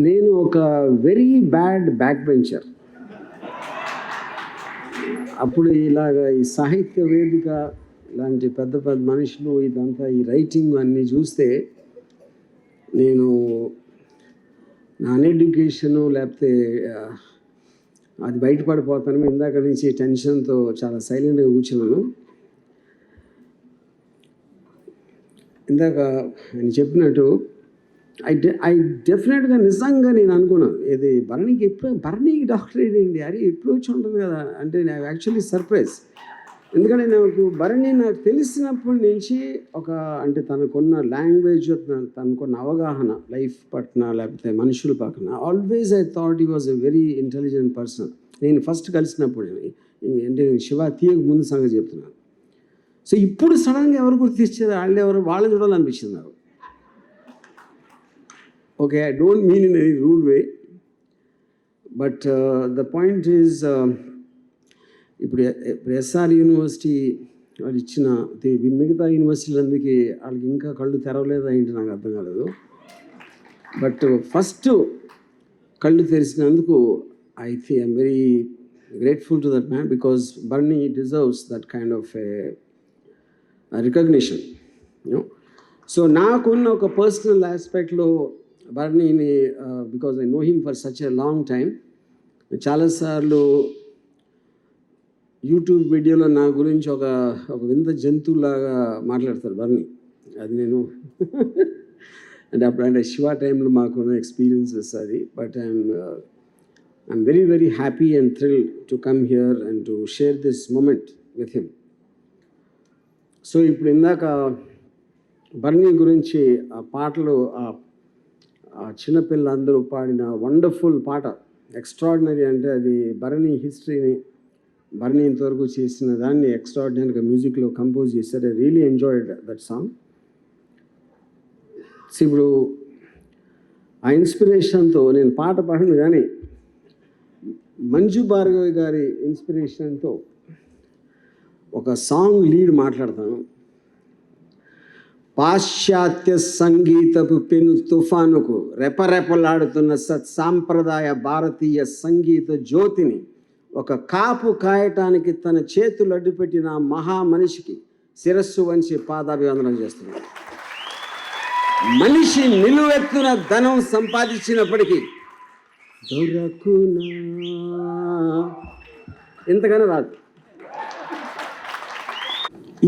నేను ఒక very bad back bencher. అప్పుడు ఇలాగ ఈ సాహిత్య వేదిక ఇలాంటి పెద్ద పెద్ద మనుషులు ఇదంతా ఈ రైటింగ్ అన్నీ చూస్తే నేను నా అన్ఎడ్యుకేషను లేకపోతే అది బయటపడిపోతాను. ఇందాక నుంచి టెన్షన్తో చాలా సైలెంట్గా కూర్చున్నాను. ఇందాక ఆయన చెప్పినట్టు ఐ డెఫినెట్గా నిజంగా నేను అనుకున్నాను ఇది భరణికి డాక్టరేట్ ఏంటి అరే ఎప్పుడు వచ్చి ఉంటుంది కదా అంటే నాకు యాక్చువల్లీ సర్ప్రైజ్. ఎందుకంటే నాకు తెలిసినప్పటి నుంచి అంటే తనకున్న లాంగ్వేజ్, తనకున్న అవగాహన లైఫ్ పట్ల లేకపోతే మనుషుల పక్కన always I thought he was a very intelligent person. నేను ఫస్ట్ కలిసినప్పుడు అంటే నేను శివ తీయక ముందు సంగతి చెప్తున్నాను. సో ఇప్పుడు సడన్గా ఎవరు గుర్తించారు వాళ్ళని చూడాలనిపించింది నాకు. Okay, I don't mean in any rule way, but the point is ఇప్పుడు ఎస్ఆర్ యూనివర్సిటీ వాళ్ళు ఇచ్చిన మిగతా యూనివర్సిటీలందుకే వాళ్ళకి ఇంకా కళ్ళు తెరవలేదా ఏంటి నాకు అర్థం కాలేదు. బట్ ఫస్ట్ కళ్ళు తెరిచినందుకు I'm very grateful to that man because Barney deserves that kind of recognition. So నాకున్న ఒక పర్సనల్ ఆస్పెక్ట్లో బర్నీని because I know him for such a long time, చాలాసార్లు యూట్యూబ్ వీడియోలో నా గురించి ఒక వింత జంతువులాగా మాట్లాడతారు బర్నీ. అది నేను అంటే అప్పుడు శివ టైంలో మాకున్న ఎక్స్పీరియన్సెస్ అది. But I'm very very happy and thrilled to come here and to share this moment with him. So ఇప్పుడు ఇందాక బర్నీ గురించి ఆ పాటలు ఆ చిన్నపిల్లలందరూ పాడిన వండర్ఫుల్ పాట, ఎక్స్ట్రాడినరీ. అంటే అది బర్నీ హిస్టరీని, బర్నీ ఇంతవరకు చేసిన దాన్ని ఎక్స్ట్రాడినరీగా మ్యూజిక్లో కంపోజ్ చేశారు. I really enjoyed that song. ఇప్పుడు ఆ ఇన్స్పిరేషన్తో నేను పాట పాడను కానీ మంజు భార్గవి గారి ఇన్స్పిరేషన్తో ఒక సాంగ్ లీడ్ మాట్లాడతాను. పాశ్చాత్య సంగీతపు పెను తుఫానుకు రెపరెపలాడుతున్న సత్సాంప్రదాయ భారతీయ సంగీత జ్యోతిని ఒక కాపు కాయటానికి తన చేతులు అడ్డుపెట్టిన మహా మనిషికి శిరస్సు వంచి పాదాభివందనం చేస్తున్నాడు. మనిషి నిలువెత్తున ధనం సంపాదించినప్పటికీ దొరకునా ఇంతగానే రాదు.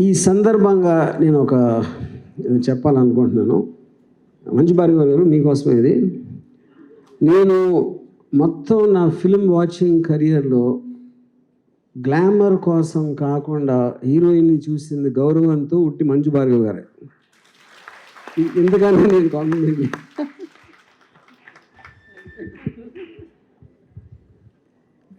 ఈ సందర్భంగా నేను చెప్పాలనుకుంటున్నాను. మంజు భార్గవి గారు మీకోసమే ఇది. నేను మొత్తం నా ఫిల్మ్ వాచింగ్ కెరియర్లో గ్లామర్ కోసం కాకుండా హీరోయిన్ని చూసింది గౌరవంతో ఉట్టి మంజు భార్గవి గారే. ఇంతకన్నా నేను కాంప్లిమెంట్